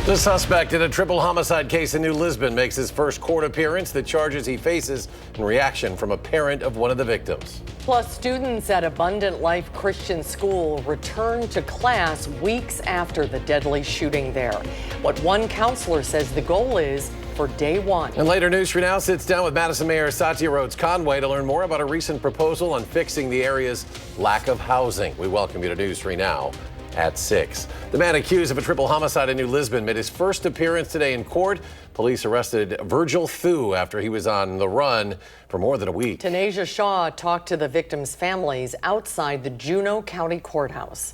The suspect in a triple homicide case in New Lisbon makes his first court appearance. The charges he faces in reaction from a parent of one of the victims. Plus, students at Abundant Life Christian School returned to class weeks after the deadly shooting there. What one counselor says the goal is for day one. And later, News 3 Now sits down with Madison Mayor Satya Rhodes Conway to learn more about a recent proposal on fixing the area's lack of housing. We welcome you to News 3 Now at 6. The man accused of a triple homicide in New Lisbon made his first appearance today in court. Police arrested Virgil Thu after he was on the run for more than a week. Tanasia Shaw talked to the victims' families outside the Juneau County Courthouse.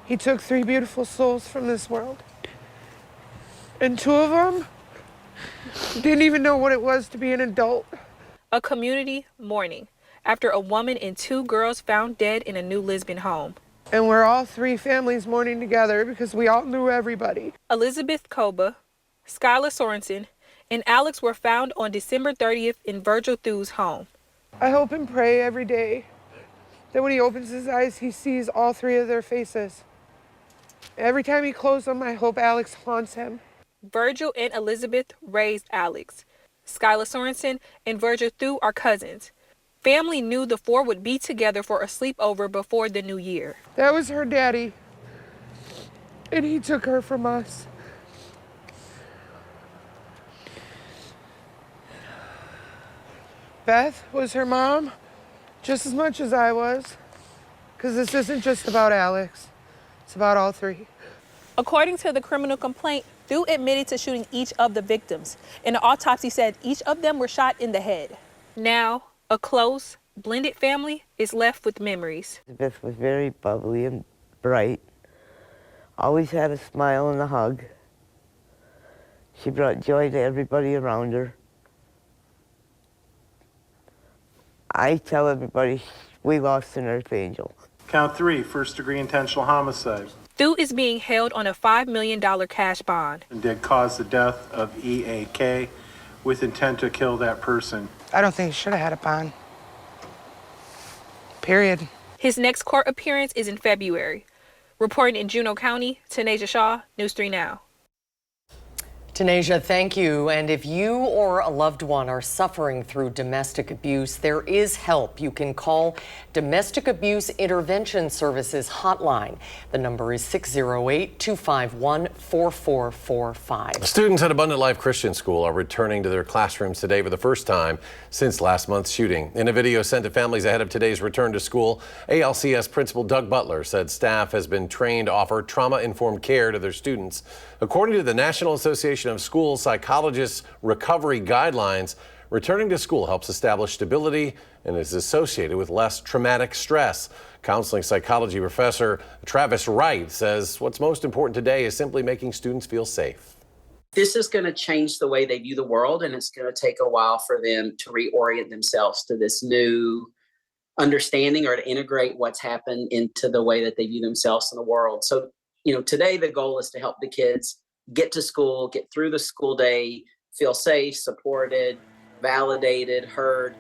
He took 3 beautiful souls from this world. And 2 of them didn't even know what it was to be an adult. A community mourning after a woman and 2 girls found dead in a New Lisbon home. And we're all 3 families mourning together because we all knew everybody. Elizabeth Koba, Skylar Sorensen, and Alex were found on December 30th in Virgil Thu's home. I hope and pray every day that when he opens his eyes, he sees all 3 of their faces. Every time he closes them, I hope Alex haunts him. Virgil and Elizabeth raised Alex. Skylar Sorensen and Virgil Thu are cousins. Family knew the 4 would be together for a sleepover before the new year. That was her daddy, and he took her from us. Beth was her mom just as much as I was, because this isn't just about Alex, it's about all 3. According to the criminal complaint, Thu admitted to shooting each of the victims, and the autopsy said each of them were shot in the head. Now, a close, blended family is left with memories. Beth was very bubbly and bright, always had a smile and a hug. She brought joy to everybody around her. I tell everybody we lost an earth angel. Count 3, first-degree intentional homicide. Thu is being held on a $5 million cash bond. And did cause the death of EAK with intent to kill that person. I don't think he should have had a bond. Period. His next court appearance is in February. Reporting in Juneau County, Tanasia Shaw, News 3 Now. Tanasia, thank you. And if you or a loved one are suffering through domestic abuse, there is help. You can call Domestic Abuse Intervention Services Hotline. The number is 608-251-4445. Students at Abundant Life Christian School are returning to their classrooms today for the first time since last month's shooting. In a video sent to families ahead of today's return to school, ALCS Principal Doug Butler said staff has been trained to offer trauma-informed care to their students. According to the National Association of School Psychologists Recovery Guidelines, returning to school helps establish stability and is associated with less traumatic stress. Counseling psychology professor Travis Wright says what's most important today is simply making students feel safe. This is going to change the way they view the world, and it's going to take a while for them to reorient themselves to this new understanding or to integrate what's happened into the way that they view themselves in the world. So, today the goal is to help the kids get to school, get through the school day, feel safe, supported, validated, heard.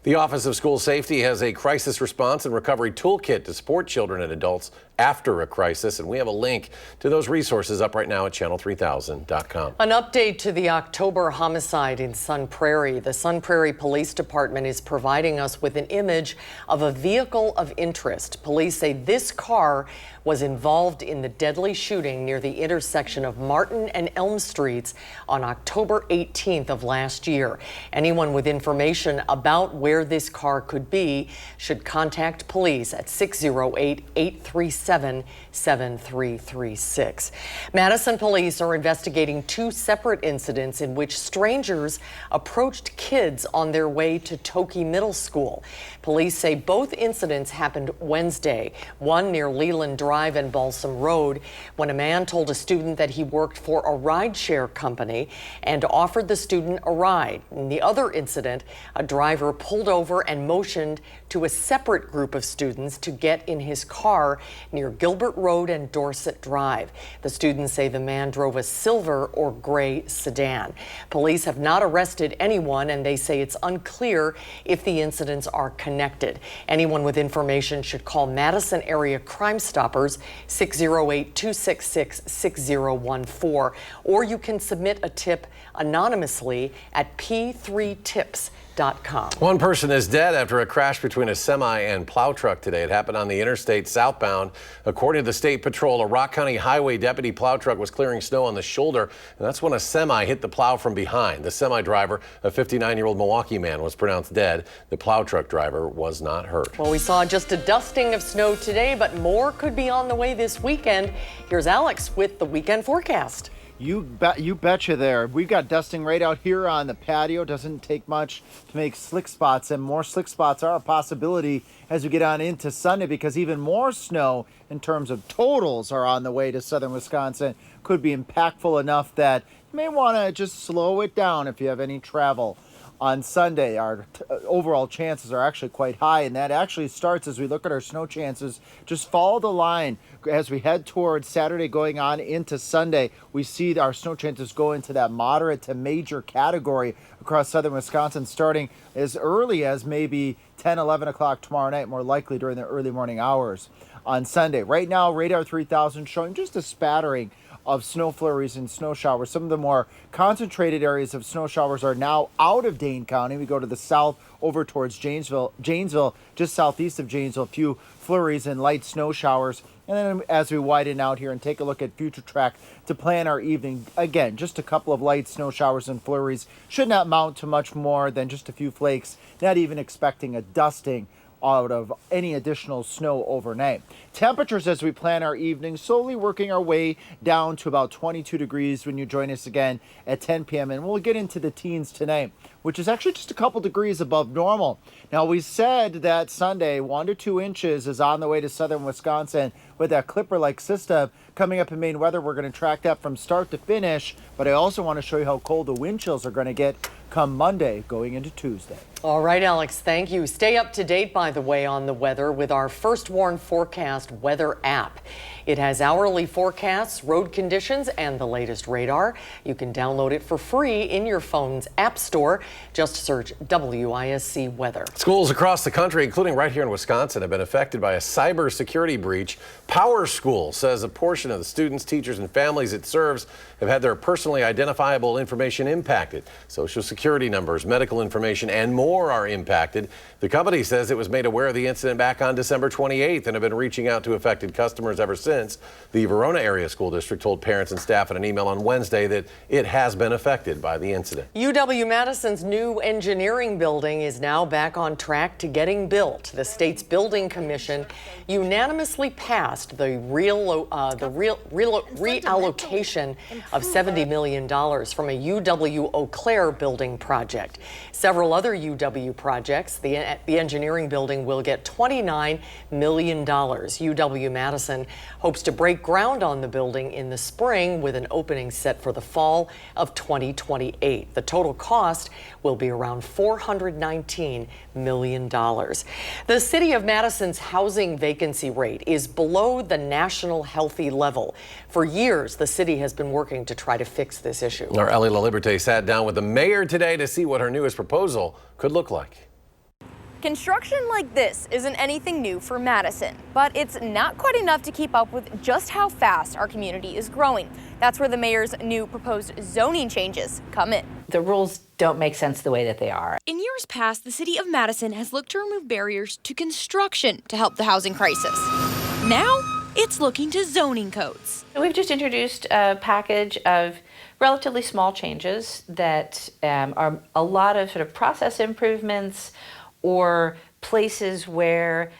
The Office of School Safety has a crisis response and recovery toolkit to support children and adults after a crisis, and we have a link to those resources up right now at channel3000.com. An update to the October homicide in Sun Prairie. The Sun Prairie Police Department is providing us with an image of a vehicle of interest. Police say this car was involved in the deadly shooting near the intersection of Martin and Elm Streets on October 18th of last year. Anyone with information about where this car could be should contact police at 608-837-7336. Madison police are investigating 2 separate incidents in which strangers approached kids on their way to Toki Middle School. Police say both incidents happened Wednesday, one near Leland Drive and Balsam Road, when a man told a student that he worked for a rideshare company and offered the student a ride. In the other incident, a driver pulled pulled over and motioned to a separate group of students to get in his car near Gilbert Road and Dorset Drive. The students say the man drove a silver or gray sedan. Police have not arrested anyone, and they say it's unclear if the incidents are connected. Anyone with information should call Madison Area Crime Stoppers 608-266-6014, or you can submit a tip anonymously at p3tips.com. One person is dead after a crash between a semi and plow truck today. It happened on the interstate southbound. According to the State Patrol, a Rock County Highway deputy plow truck was clearing snow on the shoulder, and that's when a semi hit the plow from behind. The semi driver, a 59-year-old Milwaukee man, was pronounced dead. The plow truck driver was not hurt. Well, we saw just a dusting of snow today, but more could be on the way this weekend. Here's Alex with the weekend forecast. You betcha there. We've got dusting right out here on the patio. Doesn't take much to make slick spots, and more slick spots are a possibility as we get on into Sunday, because even more snow in terms of totals are on the way to southern Wisconsin. Could be impactful enough that you may want to just slow it down if you have any travel. On Sunday, our overall chances are actually quite high, and that actually starts as we look at our snow chances. Just follow the line as we head towards Saturday going on into Sunday. We see our snow chances go into that moderate to major category across southern Wisconsin, starting as early as maybe 10, 11 o'clock tomorrow night, more likely during the early morning hours on Sunday. Right now, radar 3000 showing just a spattering of snow flurries and snow showers. Some of the more concentrated areas of snow showers are now out of Dane County. We go to the south over towards Janesville, just southeast of Janesville, a few flurries and light snow showers. And then as we widen out here and take a look at future track to plan our evening, again, just a couple of light snow showers and flurries. Should not mount to much more than just a few flakes, not even expecting a dusting out of any additional snow overnight. Temperatures as we plan our evening, slowly working our way down to about 22 degrees when you join us again at 10 p.m. And we'll get into the teens tonight, which is actually just a couple degrees above normal. Now, we said that Sunday, 1 to 2 inches is on the way to southern Wisconsin with that clipper-like system coming up in Maine weather. We're going to track that from start to finish, but I also want to show you how cold the wind chills are going to get come Monday going into Tuesday. All right, Alex, thank you. Stay up to date, by the way, on the weather with our First Warn Forecast weather app. It has hourly forecasts, road conditions, and the latest radar. You can download it for free in your phone's app store. Just search WISC Weather. Schools across the country, including right here in Wisconsin, have been affected by a cybersecurity breach. Power School says a portion of the students, teachers, and families it serves have had their personally identifiable information impacted. Social security numbers, medical information, and more are impacted. The company says it was made aware of the incident back on December 28th and have been reaching out to affected customers ever since. The Verona Area School District told parents and staff in an email on Wednesday that it has been affected by the incident. UW-Madison's new engineering building is now back on track to getting built. The state's building commission unanimously passed the reallocation of $70 million from a UW-Eau Claire building project. Several other UW projects, the engineering building will get $29 million. UW-Madison hopes to break ground on the building in the spring with an opening set for the fall of 2028. The total cost will be around $419 million. The city of Madison's housing vacancy rate is below the national healthy level. For years, the city has been working to try to fix this issue. Our Ellie LaLiberte sat down with the mayor today to see what her newest proposal could look like. Construction like this isn't anything new for Madison, but it's not quite enough to keep up with just how fast our community is growing. That's where the mayor's new proposed zoning changes come in. The rules don't make sense the way that they are. In years past, the city of Madison has looked to remove barriers to construction to help the housing crisis. Now, it's looking to zoning codes. We've just introduced a package of relatively small changes that are a lot of sort of process improvements or places where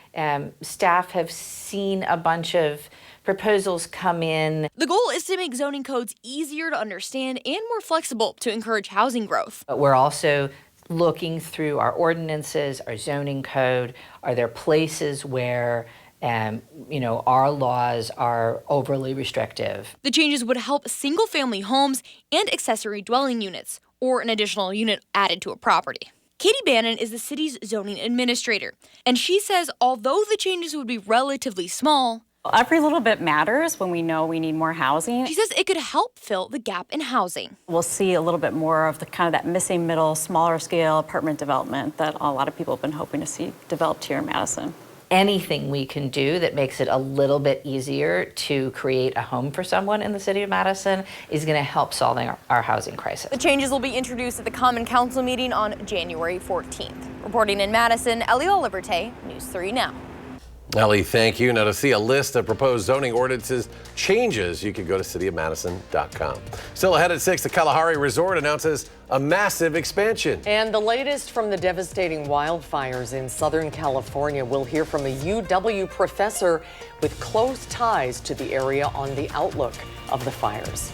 staff have seen a bunch of proposals come in. The goal is to make zoning codes easier to understand and more flexible to encourage housing growth. But we're also looking through our ordinances, our zoning code. Are there places where our laws are overly restrictive? The changes would help single-family homes and accessory dwelling units, or an additional unit added to a property. Katie Bannon is the city's zoning administrator, and she says although the changes would be relatively small, every little bit matters when we know we need more housing. She says it could help fill the gap in housing. We'll see a little bit more of the kind of that missing middle, smaller scale apartment development that a lot of people have been hoping to see developed here in Madison. Anything we can do that makes it a little bit easier to create a home for someone in the city of Madison is going to help solving our housing crisis. The changes will be introduced at the Common Council meeting on January 14th. Reporting in Madison, Ellie Oliverte, News 3 Now. Ellie, thank you. Now, to see a list of proposed zoning ordinances changes, you can go to cityofmadison.com. Still ahead at 6, the Kalahari Resort announces a massive expansion. And the latest from the devastating wildfires in Southern California. We'll hear from a UW professor with close ties to the area on the outlook of the fires.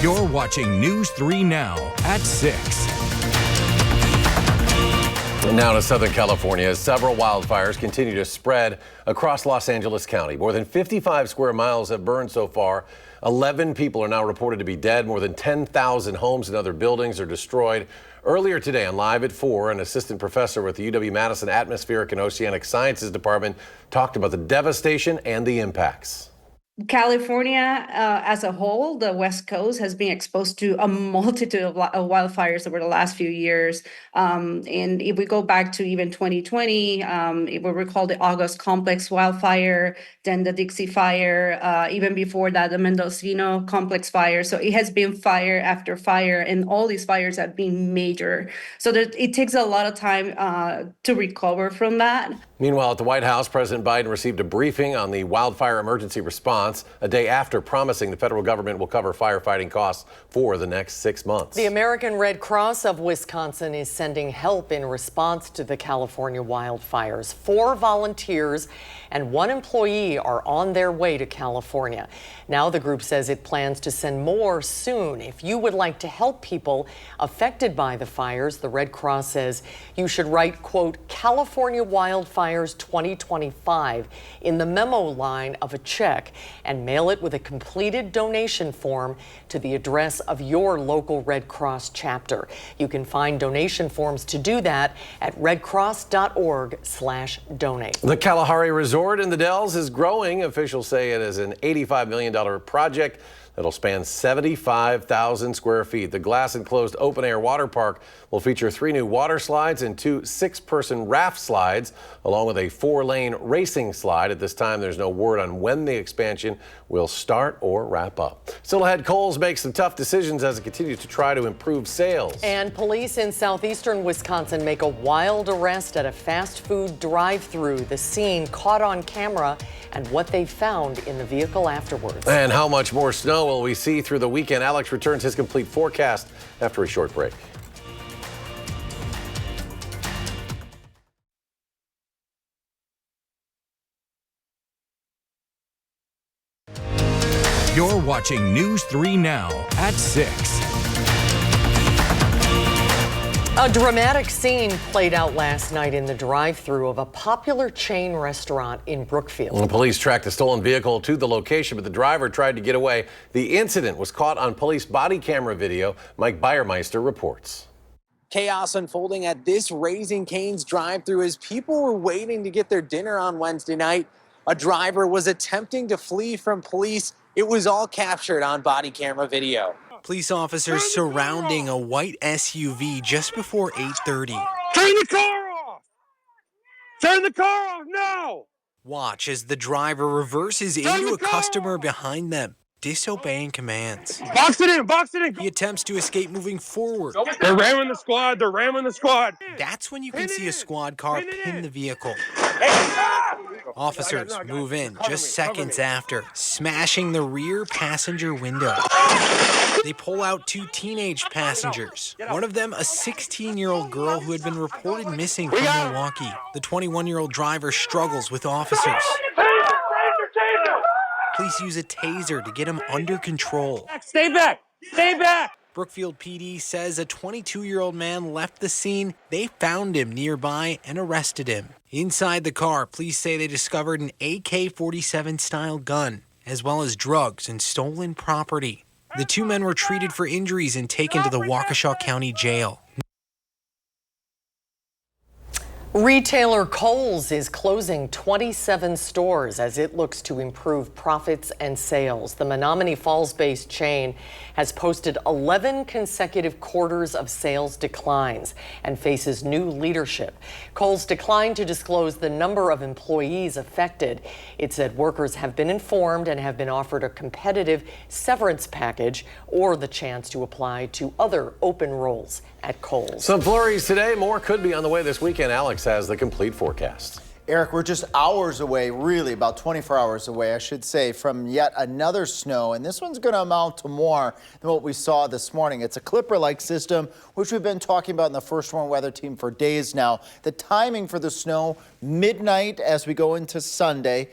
You're watching News 3 Now at 6. Now to Southern California, as several wildfires continue to spread across Los Angeles County. More than 55 square miles have burned so far. 11 people are now reported to be dead. More than 10,000 homes and other buildings are destroyed. Earlier today on Live at 4, an assistant professor with the UW-Madison Atmospheric and Oceanic Sciences Department talked about the devastation and the impacts. California as a whole, the West Coast, has been exposed to a multitude of wildfires over the last few years. And if we go back to even 2020, if we recall the August Complex wildfire, then the Dixie Fire, even before that, the Mendocino Complex fire. So it has been fire after fire, and all these fires have been major. So it takes a lot of time to recover from that. Meanwhile, at the White House, President Biden received a briefing on the wildfire emergency response a day after promising the federal government will cover firefighting costs for the next 6 months. The American Red Cross of Wisconsin is sending help in response to the California wildfires. 4 volunteers and 1 employee are on their way to California. Now the group says it plans to send more soon. If you would like to help people affected by the fires, the Red Cross says you should write, quote, California Wildfires 2025 in the memo line of a check and mail it with a completed donation form to the address of your local Red Cross chapter. You can find donation forms to do that at redcross.org/donate. The Kalahari Resort in the Dells is growing. Officials say it is an $85 million project that'll span 75,000 square feet. The glass-enclosed open-air water park will feature 3 new water slides and 2 6-person raft slides, along with a 4-lane racing slide. At this time, there's no word on when the expansion will start or wrap up. Still ahead, Kohl's makes some tough decisions as it continues to try to improve sales. And police in southeastern Wisconsin make a wild arrest at a fast food drive-thru. The scene caught on camera and what they found in the vehicle afterwards. And how much more snow will we see through the weekend? Alex returns his complete forecast after a short break. You're watching News 3 Now at 6. A dramatic scene played out last night in the drive-thru of a popular chain restaurant in Brookfield. Police tracked the stolen vehicle to the location, but the driver tried to get away. The incident was caught on police body camera video. Mike Bayermeister reports. Chaos unfolding at this Raising Cane's drive-thru as people were waiting to get their dinner on Wednesday night. A driver was attempting to flee from police. It was all captured on body camera video. Police officers surrounding a white SUV just before 8:30. Turn the car off! Turn the car off now! Watch as the driver reverses into a customer behind them, disobeying commands. Box it in, box it in! He attempts to escape moving forward. They're ramming the squad, they're ramming the squad! That's when you can see a squad car pin the vehicle. Officers move in just seconds after, smashing the rear passenger window. They pull out 2 teenage passengers. One of them, a 16-year-old girl who had been reported missing from Milwaukee. The 21-year-old driver struggles with officers. Police use a taser to get him under control. Stay back! Stay back! Brookfield PD says a 22-year-old man left the scene. They found him nearby and arrested him. Inside the car, police say they discovered an AK-47 style gun, as well as drugs and stolen property. The two men were treated for injuries and taken to the Waukesha County Jail. Retailer Kohl's is closing 27 stores as it looks to improve profits and sales. The Menominee Falls-based chain has posted 11 consecutive quarters of sales declines and faces new leadership. Kohl's declined to disclose the number of employees affected. It said workers have been informed and have been offered a competitive severance package or the chance to apply to other open roles at Kohl's. Some flurries today. More could be on the way this weekend. Alex has the complete forecast. Eric, we're just hours away, really about 24 hours away, I should say, from yet another snow. And this one's going to amount to more than what we saw this morning. It's a Clipper-like system, which we've been talking about in the First Warn Weather Team for days now. The timing for the snow, midnight as we go into Sunday,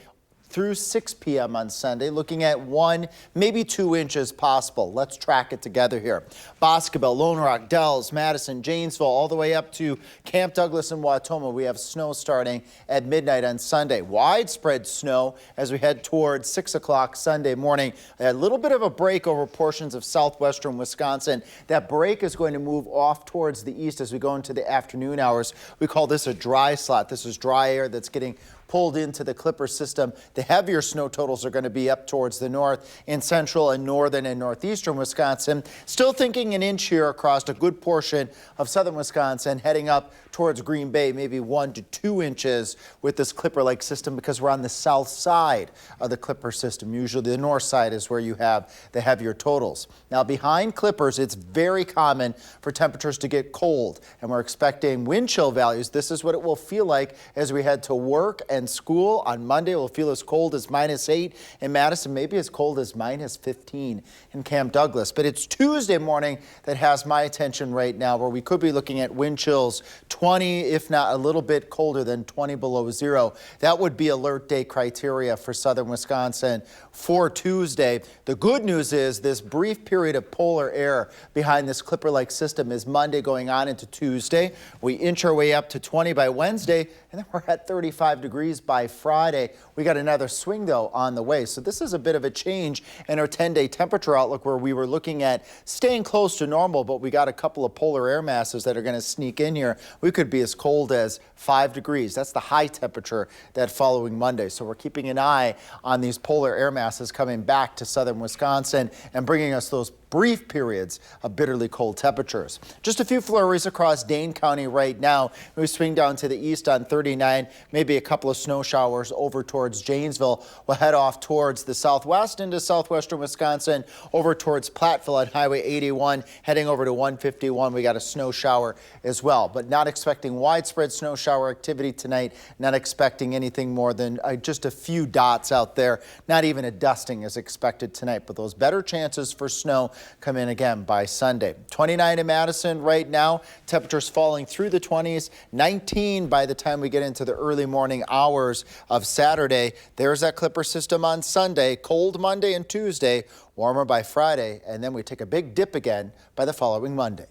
through 6 p.m. on Sunday, looking at 1, maybe 2 inches possible. Let's track it together here. Boscobel, Lone Rock, Dells, Madison, Janesville, all the way up to Camp Douglas and Wautoma. We have snow starting at midnight on Sunday. Widespread snow as we head towards 6 o'clock Sunday morning. A little bit of a break over portions of southwestern Wisconsin. That break is going to move off towards the east as we go into the afternoon hours. We call this a dry slot. This is dry air that's getting pulled into the Clipper system. The heavier snow totals are going to be up towards the north in central and northern and northeastern Wisconsin. Still thinking an inch here across a good portion of southern Wisconsin, heading up towards Green Bay, maybe 1 to 2 inches with this Clipper-like system because we're on the south side of the Clipper system. Usually the north side is where you have the heavier totals. Now behind Clippers, it's very common for temperatures to get cold, and we're expecting wind chill values. This is what it will feel like as we head to work and school. On Monday, we'll feel as cold as -8 in Madison, maybe as cold as -15 in Camp Douglas. But it's Tuesday morning that has my attention right now, where we could be looking at wind chills 20, if not a little bit colder than 20 below zero. That would be alert day criteria for southern Wisconsin for Tuesday. The good news is this brief period of polar air behind this Clipper-like system is Monday going on into Tuesday. We inch our way up to 20 by Wednesday, and then we're at 35 degrees by Friday. We got another swing, though, on the way. So this is a bit of a change in our 10-day temperature outlook, where we were looking at staying close to normal, but we got a couple of polar air masses that are going to sneak in here. We could be as cold as 5 degrees. That's the high temperature that following Monday. So we're keeping an eye on these polar air masses coming back to southern Wisconsin and bringing us those brief periods of bitterly cold temperatures. Just a few flurries across Dane County right now. We swing down to the east on 39, maybe a couple of snow showers over towards Janesville. We'll head off towards the southwest into southwestern Wisconsin, over towards Platteville on Highway 81, heading over to 151. We got a snow shower as well, but not expecting widespread snow shower activity tonight. Not expecting anything more than just a few dots out there. Not even a dusting is expected tonight, but those better chances for snow come in again by Sunday. 29 in Madison right now. Temperatures falling through the 20s. 19 by the time we get into the early morning hours of Saturday. There's that Clipper system on Sunday. Cold Monday and Tuesday. Warmer by Friday. And then we take a big dip again by the following Monday.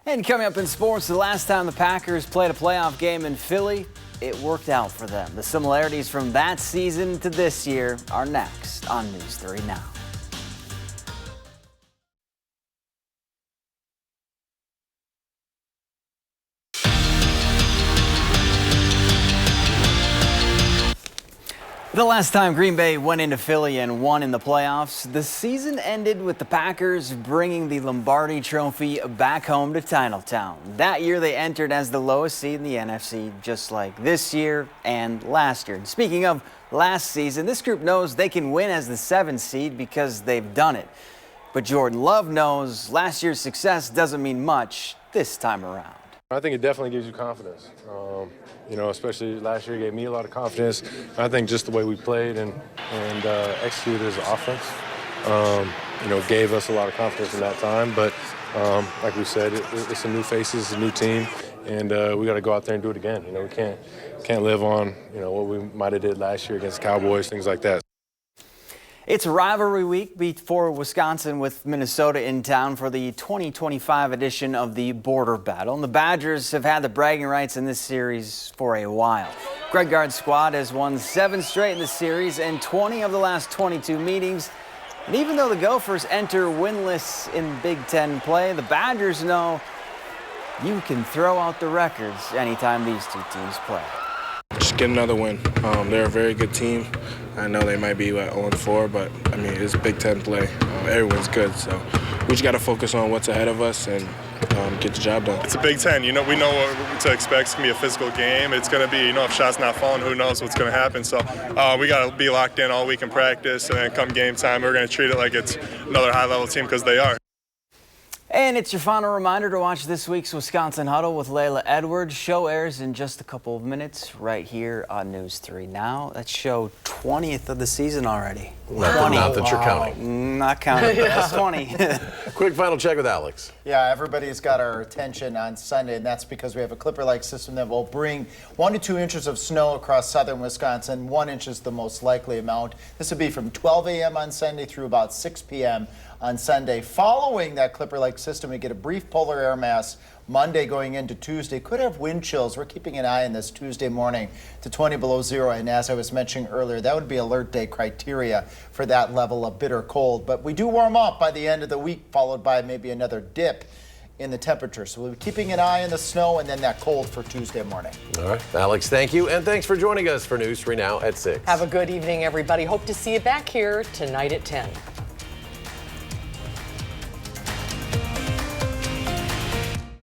And coming up in sports, the last time the Packers played a playoff game in Philly, it worked out for them. The similarities from that season to this year are next on News 3 Now. The last time Green Bay went into Philly and won in the playoffs, the season ended with the Packers bringing the Lombardi Trophy back home to Titletown. That year they entered as the lowest seed in the NFC, just like this year and last year. And speaking of last season, this group knows they can win as the 7th seed because they've done it. But Jordan Love knows last year's success doesn't mean much this time around. I think it definitely gives you confidence. Especially last year, it gave me a lot of confidence. I think just the way we played and executed as an offense, gave us a lot of confidence in that time. But like we said, it's a new faces, a new team, and we got to go out there and do it again. We can't live on what we might have did last year against Cowboys, things like that. It's rivalry week before Wisconsin with Minnesota in town for the 2025 edition of the Border Battle. And the Badgers have had the bragging rights in this series for a while. Greg Gard's squad has won 7 straight in the series and 20 of the last 22 meetings. And even though the Gophers enter winless in Big Ten play, the Badgers know you can throw out the records anytime these two teams play. Just get another win. They're a very good team. I know they might be 0-4, but I mean, it's Big Ten play. Everyone's good, so we just got to focus on what's ahead of us and get the job done. It's a Big Ten. We know what to expect. It's going to be a physical game. It's going to be, if shots not falling, who knows what's going to happen. So we got to be locked in all week in practice, and then come game time, we're going to treat it like it's another high-level team because they are. And it's your final reminder to watch this week's Wisconsin Huddle with Layla Edwards. Show airs in just a couple of minutes right here on News 3 Now. That's show 20th of the season already. Not that you're counting. Not counting. That's 20. Quick final check with Alex. Yeah, everybody's got our attention on Sunday, and that's because we have a Clipper-like system that will bring 1 to 2 inches of snow across southern Wisconsin. 1 inch is the most likely amount. This will be from 12 a.m. on Sunday through about 6 p.m. on Sunday. Following that Clipper-like system, we get a brief polar air mass Monday going into Tuesday. Could have wind chills. We're keeping an eye on this Tuesday morning to 20 below zero. And as I was mentioning earlier, that would be alert day criteria for that level of bitter cold. But we do warm up by the end of the week, followed by maybe another dip in the temperature. So we'll be keeping an eye on the snow and then that cold for Tuesday morning. All right, Alex, thank you. And thanks for joining us for News 3 Now at 6. Have a good evening, everybody. Hope to see you back here tonight at 10.